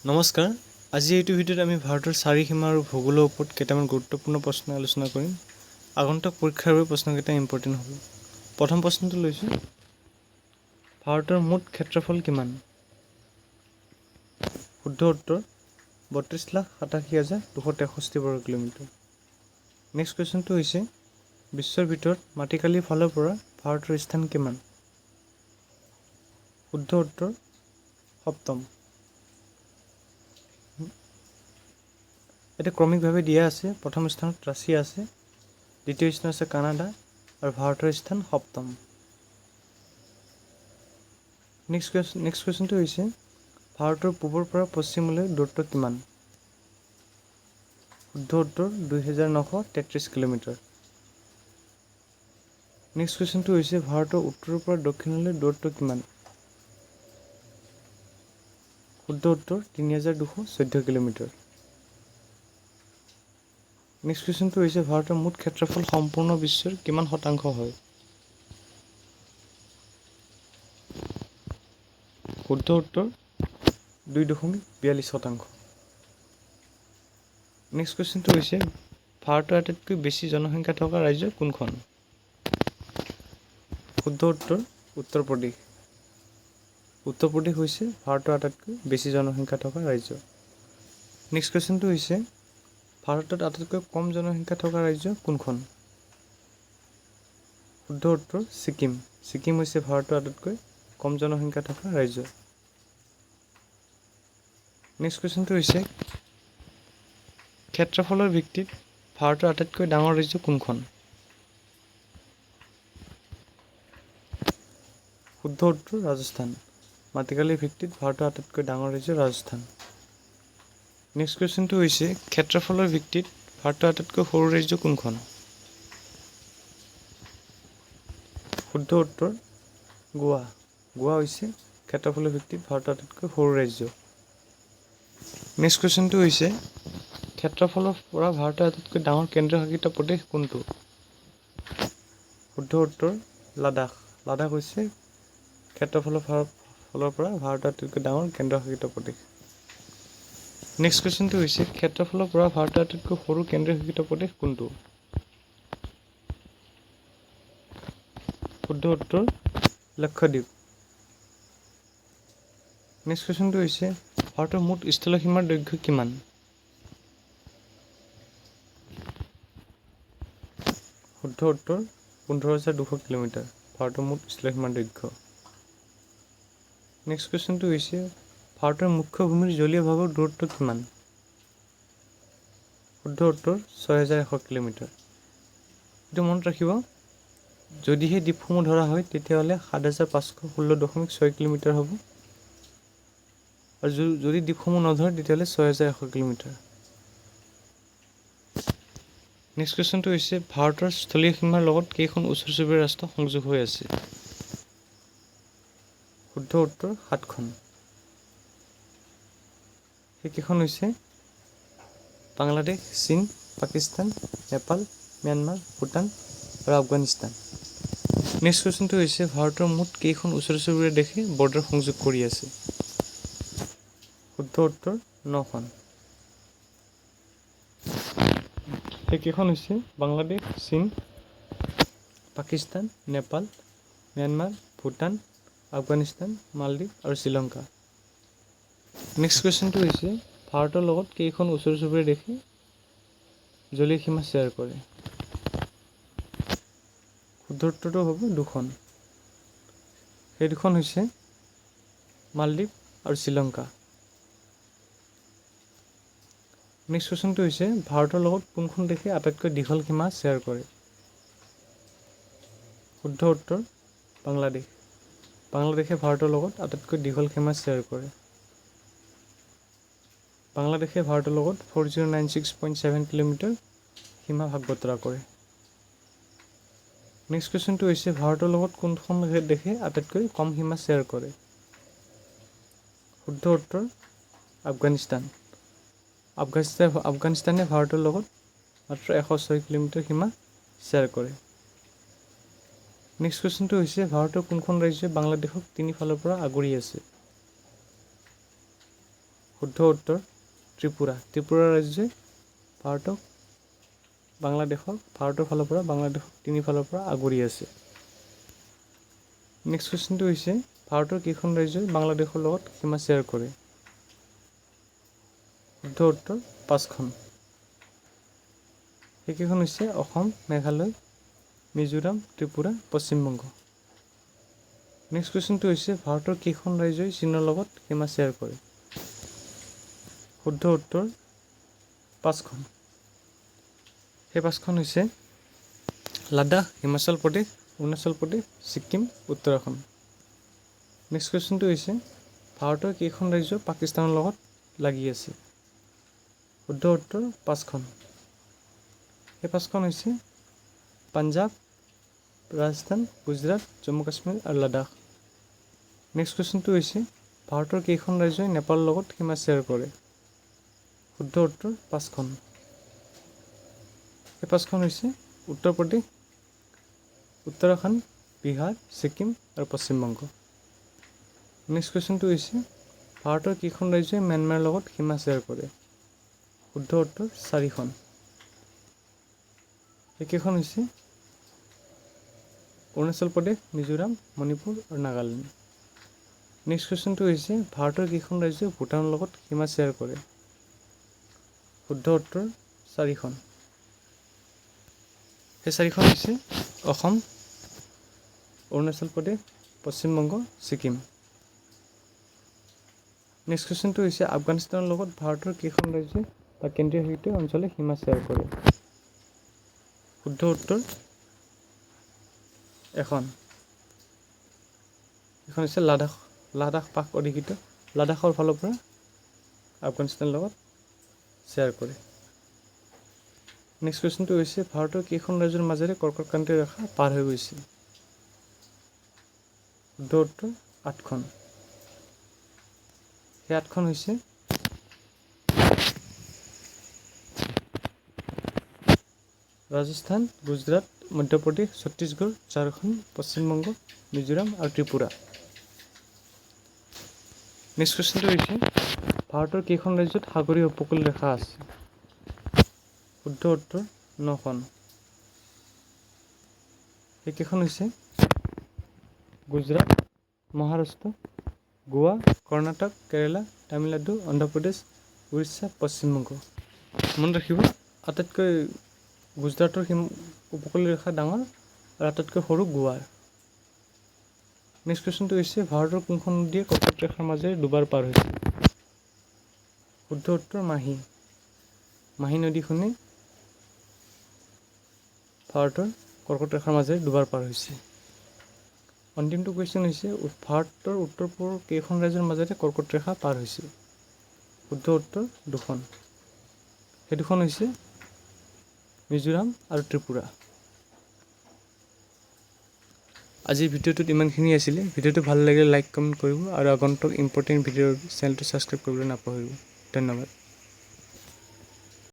নমস্কাৰ। আজি এইটো ভিডিঅ'ত আমি ভাৰতৰ চাৰিসীমা আৰু ভূগোলৰ ওপৰত কেইটামান গুৰুত্বপূৰ্ণ প্ৰশ্ন আলোচনা কৰিম। আগন্তুক পৰীক্ষাৰ বাবে প্ৰশ্নকেইটা ইম্পৰ্টেণ্ট হ'ব। প্ৰথম প্ৰশ্নটো লৈছোঁ, ভাৰতৰ মুঠ ক্ষেত্ৰফল কিমান? শুদ্ধ উত্তৰ ৩২,৮৭,২৬৩ বৰ্গ কিলোমিটাৰ। নেক্সট কুৱেশ্যনটো হৈছে, বিশ্বৰ ভিতৰত মাটিকালিৰ ফালৰ পৰা ভাৰতৰ স্থান কিমান? শুদ্ধ উত্তৰ সপ্তম। এতিয়া ক্ৰমিকভাৱে দিয়া আছে। প্ৰথম স্থানত ৰাছিয়া আছে, দ্বিতীয় স্থানত আছে কানাডা আৰু ভাৰতৰ স্থান সপ্তম। নেক্সট কুৱেশ্যনটো হৈছে, ভাৰতৰ পূবৰ পৰা পশ্চিমলৈ দূৰত্ব কিমান? শুদ্ধ উত্তৰ ২,৯৩৩ কিলোমিটাৰ। নেক্সট কুৱেশ্যনটো হৈছে, ভাৰতৰ উত্তৰৰ পৰা দক্ষিণলৈ দূৰত্ব কিমান? শুদ্ধ উত্তৰ ৩,২১৪ কিলোমিটাৰ। নেক্সট কুৱেশ্যনটো হৈছে, ভাৰতৰ মুঠ ক্ষেত্ৰফল সম্পূৰ্ণ বিশ্বৰ কিমান শতাংশ হয়? শুদ্ধ উত্তৰ ২,৪২%। নেক্সট কুৱেশ্যনটো হৈছে, ভাৰতৰ আটাইতকৈ বেছি জনসংখ্যা থকা ৰাজ্য কোনখন? শুদ্ধ উত্তৰ উত্তৰ প্ৰদেশ। উত্তৰ প্ৰদেশ হৈছে ভাৰতৰ আটাইতকৈ বেছি জনসংখ্যা থকা ৰাজ্য। নেক্সট কুৱেশ্যনটো হৈছে, ভাৰতত আটাইতকৈ কম জনসংখ্যা থকা ৰাজ্য কোনখন? শুদ্ধ উত্তৰ ছিকিম। ছিকিম হৈছে ভাৰতৰ আটাইতকৈ কম জনসংখ্যা থকা ৰাজ্য। নেক্সট কুৱেশ্যনটো হৈছে, ক্ষেত্ৰফলৰ ভিত্তিত ভাৰতৰ আটাইতকৈ ডাঙৰ ৰাজ্য কোনখন? শুদ্ধ উত্তৰ ৰাজস্থান। মাটিকালিৰ ভিত্তিত ভাৰতৰ আটাইতকৈ ডাঙৰ ৰাজ্য ৰাজস্থান। নেক্সট কুৱেশ্যনটো হৈছে, ক্ষেত্ৰফলৰ ভিত্তিত ভাৰতৰ আটাইতকৈ সৰু ৰাজ্য কোনখন? শুদ্ধ উত্তৰ গোৱা। গোৱা হৈছে ক্ষেত্ৰফলৰ ভিত্তিত ভাৰতৰ আটাইতকৈ সৰু ৰাজ্য। নেক্সট কুৱেশ্যনটো হৈছে, ক্ষেত্ৰফলৰ পৰা ভাৰতৰ আটাইতকৈ ডাঙৰ কেন্দ্ৰীয় শাসিত প্ৰদেশ কোনটো? শুদ্ধ উত্তৰ লাডাখ। লাডাখ হৈছে ক্ষেত্ৰফলৰ পৰা ভাৰতৰ আটাইতকৈ ডাঙৰ কেন্দ্ৰশাসিত প্ৰদেশ। নেক্সট কুৱেশ্যনটো হৈছে, ক্ষেত্ৰফলৰ পৰা ভাৰতৰ আটাইতকৈ সৰু কেন্দ্ৰীয় শাসিত প্ৰদেশ কোনটো? শুদ্ধ উত্তৰ লক্ষদ্বীপ। নেক্সট কুৱেশ্যনটো হৈছে, ভাৰতৰ মুঠ স্থলসীমাৰ দৈৰ্ঘ্য কিমান? শুদ্ধ উত্তৰ ১৫,২০০ কিলোমিটাৰ ভাৰতৰ মুঠ স্থলসীমাৰ দৈৰ্ঘ্য। নেক্সট কুৱেশ্যনটো হৈছে, ভাৰতৰ মুখ্য ভূমিৰ জলীয় ভাগৰ দূৰত্ব কিমান? শুদ্ধ উত্তৰ ৬,১০০ কিলোমিটাৰ। এইটো মনত ৰাখিব, যদিহে দ্বীপসমূহ ধৰা হয় তেতিয়াহ'লে ৭,৫১৬.৬ কিলোমিটাৰ হ'ব, আৰু যদি দ্বীপসমূহ নধৰে তেতিয়াহ'লে ৬,১০০ কিলোমিটাৰ। নেক্সট কুৱেশ্যনটো হৈছে, ভাৰতৰ স্থলীয় সীমাৰ লগত কেইখন ওচৰ চুবুৰীয়া ৰাষ্ট্ৰ সংযোগ হৈ আছে? শুদ্ধ উত্তৰ ৭খন। সেইকেইখন হৈছে বাংলাদেশ, চীন, পাকিস্তান, নেপাল, ম্যানমাৰ, ভূটান আৰু আফগানিস্তান। নেক্সট কুৱেশ্যনটো হৈছে, ভাৰতৰ মুঠ কেইখন ওচৰ চুবুৰীয়া দেশে বৰ্ডাৰ সংযোগ কৰি আছে? শুদ্ধ উত্তৰ ৯খন। সেইকেইখন হৈছে বাংলাদেশ, চীন, পাকিস্তান, নেপাল, ম্যানমাৰ, ভূটান, আফগানিস্তান, মালদ্বীপ আৰু শ্ৰীলংকা। নেক্সট কুৱেশ্যনটো হৈছে, ভাৰতৰ লগত কেইখন ওচৰ চুবুৰীয়া দেশে জলীয় সীমা শ্বেয়াৰ কৰে? শুদ্ধ উত্তৰটো হ'ব 2খন। সেই দুখন হৈছে মালদ্বীপ আৰু শ্ৰীলংকা। নেক্সট কুৱেশ্যনটো হৈছে, ভাৰতৰ লগত কোনখন দেশে আটাইতকৈ দীঘল সীমা শ্বেয়াৰ কৰে? শুদ্ধ উত্তৰ বাংলাদেশ। বাংলাদেশে ভাৰতৰ লগত আটাইতকৈ দীঘল সীমা শ্বেয়াৰ কৰে। বাংলাদেশে ভাৰতৰ লগত 4096.7 কিলোমিটাৰ সীমা ভাগ বতৰা কৰে। নেক্সট কুৱেশ্যনটো হৈছে, ভাৰতৰ লগত কোনখন দেশে আটাইতকৈ কম সীমা শ্বেয়াৰ কৰে? শুদ্ধ উত্তৰ আফগানিস্তান। আফগানিস্তানে ভাৰতৰ লগত মাত্ৰ 106 কিলোমিটাৰ সীমা শ্বেয়াৰ কৰে। নেক্সট কুৱেশ্যনটো হৈছে, ভাৰতৰ কোনখন ৰাজ্যই বাংলাদেশক তিনি ফালৰ পৰা আগুৰি আছে? শুদ্ধ উত্তৰ ত্ৰিপুৰা। ত্ৰিপুৰা ৰাজ্যই ভাৰতৰ ফালৰ পৰা বাংলাদেশক তিনিফালৰ পৰা আগুৰি আছে। নেক্সট কুৱেশ্যনটো হৈছে ভাৰতৰ কেইখন ৰাজ্যই বাংলাদেশৰ লগত সীমা শ্বেয়াৰ কৰে? শুদ্ধ উত্তৰ 5খন। সেইকেইখন হৈছে অসম, মেঘালয়, মিজোৰাম, ত্ৰিপুৰা, পশ্চিমবংগ। নেক্সট কুৱেশ্যনটো হৈছে ভাৰতৰ কেইখন ৰাজ্যই চীনৰ লগত সীমা শ্বেয়াৰ কৰে? শুদ্ধ উত্তৰ 5খন। সেই 5খন হৈছে লাডাখ, হিমাচল প্ৰদেশ, অৰুণাচল প্ৰদেশ, ছিকিম, উত্তৰাখণ্ড। নেক্সট কুৱেশ্যনটো হৈছে ভাৰতৰ কেইখন ৰাজ্য পাকিস্তানৰ লগত লাগি আছে? শুদ্ধ উত্তৰ 5খন। সেই 5খন হৈছে পাঞ্জাৱ, ৰাজস্থান, গুজৰাট, জম্মু কাশ্মীৰ আৰু লাডাখ। নেক্সট কুৱেশ্যনটো হৈছে ভাৰতৰ কেইখন ৰাজ্যই নেপালৰ লগত সীমা শ্বেয়াৰ কৰে? শুদ্ধ উত্তৰ 5খন। সেই 5খন হৈছে উত্তৰ প্ৰদেশ, উত্তৰাখণ্ড, বিহাৰ, ছিকিম আৰু পশ্চিমবংগ। নেক্সট কুৱেশ্যনটো হৈছে ভাৰতৰ কেইখন ৰাজ্যই ম্যানমাৰৰ লগত সীমা শ্বেয়াৰ কৰে? শুদ্ধ উত্তৰ 4খন। সেইকেইখন হৈছে অৰুণাচল প্ৰদেশ, মিজোৰাম, মণিপুৰ আৰু নাগালেণ্ড। নেক্সট কুৱেশ্যনটো হৈছে ভাৰতৰ কেইখন ৰাজ্যই ভূটানৰ লগত সীমা শ্বেয়াৰ কৰে? শুদ্ধ উত্তৰ 4খন। সেই 4খন হৈছে অসম, অৰুণাচল প্ৰদেশ, পশ্চিমবংগ, ছিকিম। নেক্সট কুৱেশ্যনটো হৈছে আফগানিস্তানৰ লগত ভাৰতৰ কেইখন ৰাজ্যই বা কেন্দ্ৰীয় শাসিত অঞ্চলে সীমা শ্বেয়াৰ কৰে? শুদ্ধ উত্তৰ 1খন। এখন হৈছে লাডাখ পাক অধিকৃত লাডাখৰ ফালৰ পৰা আফগানিস্তানৰ লগত শ্বেয়াৰ কৰে। নেক্সট কুৱেশ্যনটো হৈছে ভাৰতৰ কেইখন ৰাজ্যৰ মাজেৰে কৰ্কটক্ৰান্তিৰ ৰেখা পাৰ হৈ গৈছিল? শুদ্ধ উত্তৰ 8খন। সেই 8খন হৈছে ৰাজস্থান, গুজৰাট, মধ্যপ্ৰদেশ, ছত্তীশগড়, ঝাৰখণ্ড, পশ্চিমবংগ, মিজোৰাম আৰু ত্ৰিপুৰা। নেক্সট কুৱেশ্যনটো হৈছে ভাৰতৰ কেইখন ৰাজ্যত সাগৰীয় উপকূল ৰেখা আছে? শুদ্ধ উত্তৰ 9খন। সেইকেইখন হৈছে গুজৰাট, মহাৰাষ্ট্ৰ, গোৱা, কৰ্ণাটক, কেৰেলা, তামিলনাডু, অন্ধ্ৰপ্ৰদেশ, উৰিষ্যা, পশ্চিমবংগ। মনত ৰাখিব আটাইতকৈ গুজৰাটৰ উপকূল ৰেখা ডাঙৰ আৰু আটাইতকৈ সৰু গোৱাৰ। নেক্সট কুৱেশ্যনটো হৈছে ভাৰতৰ কোনখন নদীয়ে কৰ্কট ৰেখাৰ মাজেৰে দুবাৰ পাৰ হৈছে? শুদ্ধ উত্তৰ মাহী। মাহী নদীখনেই ভাৰতৰ কৰ্কট ৰেখাৰ মাজেৰে দুবাৰ পাৰ হৈছে। অন্তিমটো কুৱেশ্যন হৈছে ভাৰতৰ উত্তৰ পূবৰ কেইখন ৰাজ্যৰ মাজেৰে কৰ্কট ৰেখা পাৰ হৈছে? শুদ্ধ উত্তৰ 2খন। সেই 2খন হৈছে মিজোৰাম আৰু ত্ৰিপুৰা। আজিৰ ভিডিঅ'টোত ইমানখিনি আছিলে। ভিডিঅ'টো ভাল লাগিলে লাইক কমেণ্ট কৰিব আৰু আগন্তুক ইম্পৰ্টেণ্ট ভিডিঅ'ৰ চেনেলটো ছাবস্ক্ৰাইব কৰিবলৈ নাপাহৰিব। ধন্যবাদ।